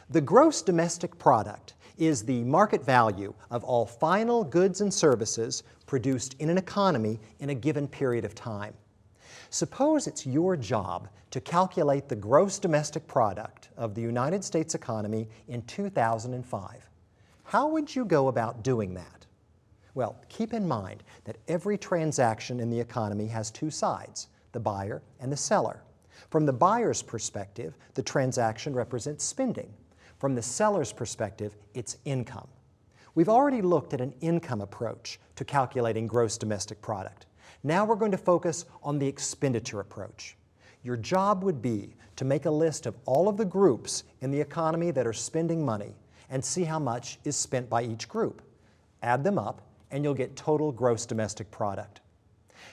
The gross domestic product is the market value of all final goods and services produced in an economy in a given period of time. Suppose it's your job to calculate the gross domestic product of the United States economy in 2005. How would you go about doing that? Well, keep in mind that every transaction in the economy has two sides, the buyer and the seller. From the buyer's perspective, the transaction represents spending. From the seller's perspective, it's income. We've already looked at an income approach to calculating gross domestic product. Now we're going to focus on the expenditure approach. Your job would be to make a list of all of the groups in the economy that are spending money and see how much is spent by each group. Add them up and you'll get total gross domestic product.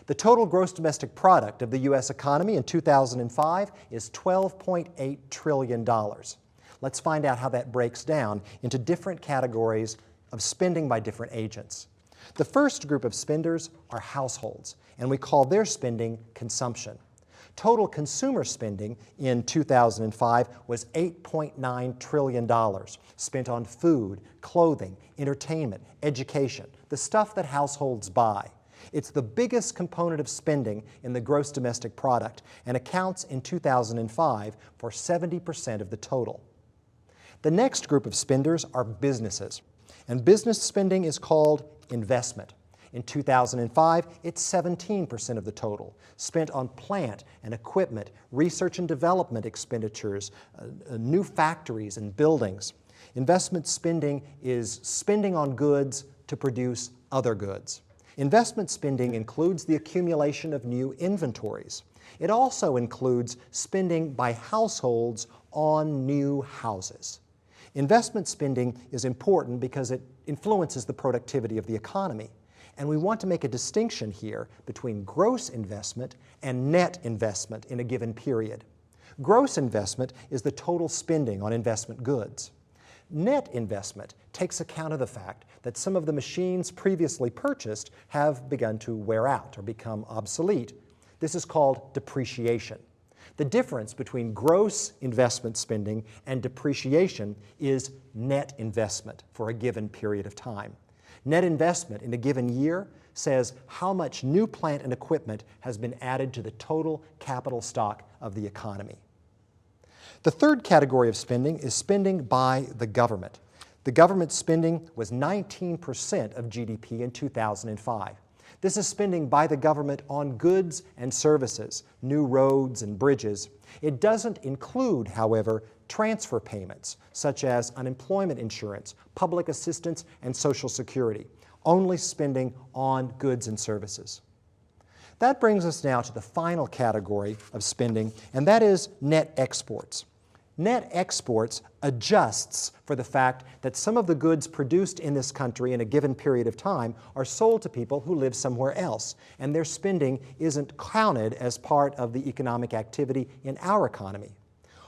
The total gross domestic product of the U.S. economy in 2005 is $12.8 trillion. Let's find out how that breaks down into different categories of spending by different agents. The first group of spenders are households, and we call their spending consumption. Total consumer spending in 2005 was $8.9 trillion, spent on food, clothing, entertainment, education, the stuff that households buy. It's the biggest component of spending in the gross domestic product and accounts in 2005 for 70% of the total. The next group of spenders are businesses, and business spending is called investment. In 2005, it's 17% of the total, spent on plant and equipment, research and development expenditures, new factories and buildings. Investment spending is spending on goods to produce other goods. Investment spending includes the accumulation of new inventories. It also includes spending by households on new houses. Investment spending is important because it influences the productivity of the economy. And we want to make a distinction here between gross investment and net investment in a given period. Gross investment is the total spending on investment goods. Net investment takes account of the fact that some of the machines previously purchased have begun to wear out or become obsolete. This is called depreciation. The difference between gross investment spending and depreciation is net investment for a given period of time. Net investment in a given year says how much new plant and equipment has been added to the total capital stock of the economy. The third category of spending is spending by the government. The government spending was 19% of GDP in 2005. This is spending by the government on goods and services, new roads and bridges. It doesn't include, however, transfer payments such as unemployment insurance, public assistance, and Social Security, only spending on goods and services. That brings us now to the final category of spending, and that is net exports. Net exports adjusts for the fact that some of the goods produced in this country in a given period of time are sold to people who live somewhere else, and their spending isn't counted as part of the economic activity in our economy.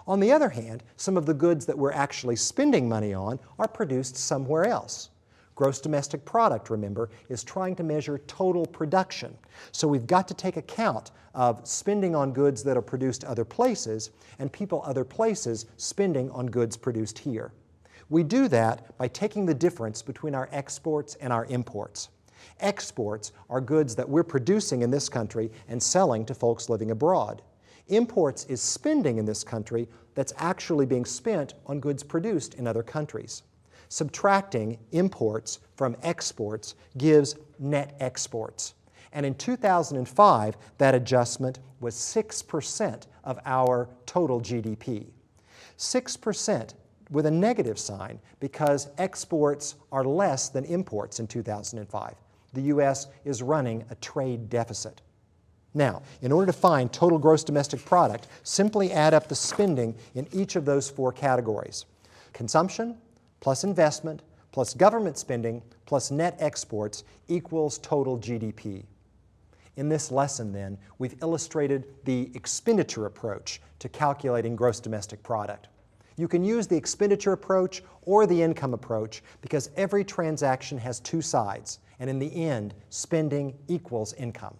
On the other hand, some of the goods that we're actually spending money on are produced somewhere else. Gross domestic product, remember, is trying to measure total production. So we've got to take account of spending on goods that are produced other places and people other places spending on goods produced here. We do that by taking the difference between our exports and our imports. Exports are goods that we're producing in this country and selling to folks living abroad. Imports is spending in this country that's actually being spent on goods produced in other countries. Subtracting imports from exports gives net exports. And in 2005, that adjustment was 6% of our total GDP. 6% with a negative sign because exports are less than imports in 2005. The U.S. is running a trade deficit. Now, in order to find total gross domestic product, simply add up the spending in each of those four categories. Consumption plus investment plus government spending plus net exports equals total GDP. In this lesson, then, we've illustrated the expenditure approach to calculating gross domestic product. You can use the expenditure approach or the income approach because every transaction has two sides, and in the end, spending equals income.